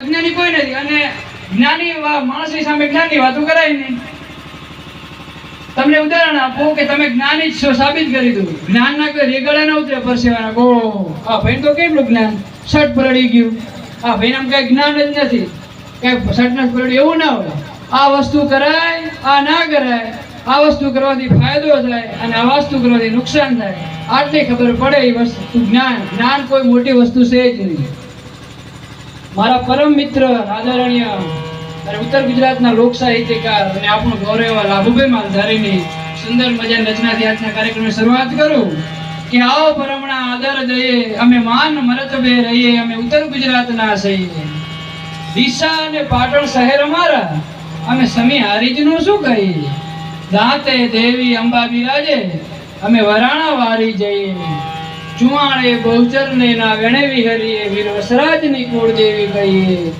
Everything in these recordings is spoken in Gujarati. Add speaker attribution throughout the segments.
Speaker 1: અજ્ઞાની કોઈ નથી. અને જ્ઞાની માણસની સામે જ્ઞાની વાતો કરાય નહીં. તમને ઉદાહરણ આપો કે તમે જ્ઞાની છો, સાબિત કરી દઉં. જ્ઞાન ના કોઈ રેગડા ના ઉતરે પરસેવાના. ઓ આ ભાઈ તો કેટલું જ્ઞાન, શર્ટ પલળી ગયું. આ ભાઈ નામ કઈ જ્ઞાન જ નથી, કઈ શર્ટ ના પલળ્યું, એવું ના હોય. આ વસ્તુ કરાય, આ ના કરાય. આ વસ્તુ કરવાથી ફાયદો થાય અને આ વસ્તુ કરવાથી નુકસાન થાય. આટલી ખબર પડે એ વસ્તુ જ્ઞાન. જ્ઞાન કોઈ મોટી વસ્તુ છે જ નહીં. મારા પરમ મિત્ર આદરણીય અને ઉત્તર ગુજરાતના લોક સાહિત્યકાર અને આપણું ગૌરવ એવા લાભુભાઈ માલધારીની સુંદર મજાની રચનાથી આજના કાર્યક્રમની શરૂઆત કરું કે આવો પરમણા આદર દઈએ, અમે માન મરતબે રહીએ, અમે ઉત્તર ગુજરાતના છીએ. ડીસા અને પાટણ શહેર અમારા, અમે સમી હારીજનું શું કહીએ. દાંતે દેવી અંબા બિરાજે, અમે વરાણા વારી જઈએ. ચુવાણે બહુચરને ના વેણે વિહરીએ, વીર વસરાજની કુળદેવી કહીએ.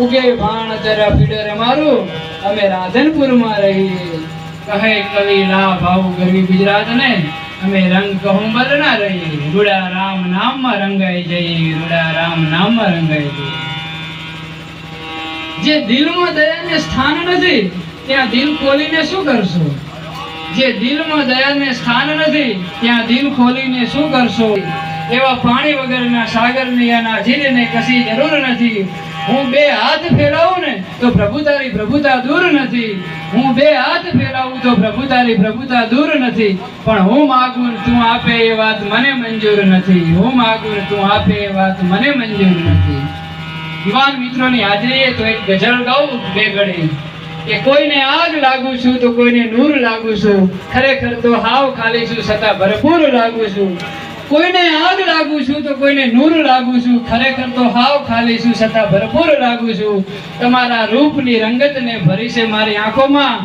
Speaker 1: ઉગે ભાણ જરા ફીડર અમારું, અમે રાધનપુરમાં રહીએ. કહે કવિ લા ભાવ ગરવી ગુજરાતને, અમે રંગ કહુંબર ના રહીએ. રૂડા રામ નામમાં રંગાઈ જઈએ, રૂડા રામ નામમાં રંગાઈ જઈએ. જે દિલમાં દયાને સ્થાન નથી ત્યાં દિલ ખોલીને શું કરશો. જે દિલમાં દયાને સ્થાન નથી ત્યાં દિલ ખોલીને શું કરશો. એવા પાણી વગરના સાગરની આના ઝીલને કશી જરૂર નથી. હું બે હાથ ફેલાવું ને તો પ્રભુ તારી પ્રભુતા દૂર નથી. હું બે હાથ ફેલાવું તો પ્રભુ તારી પ્રભુતા દૂર નથી. પણ હું માગું તું આપે એ વાત મને મંજૂર નથી. હું માગું તું આપે એ વાત મને મંજૂર નથી. યુવાન મિત્રોની હાજરીએ તો એક ગઝલ ગાઉં બે ઘડી કે કોઈને આગ લાગુ છું તો કોઈને નૂર લાગુ છું. ખરેખર તો હાવ ખાલી છું છતાં ભરપૂર લાગુ છું. કોઈને આગ લાગુ છું તો કોઈને નૂર લાગુ છું. ખરેખર તો હાવ ખાલી છું છતાં ભરપૂર લાગુ છું. તમારા રૂપની રંગતને ભરી છે મારી આંખોમાં,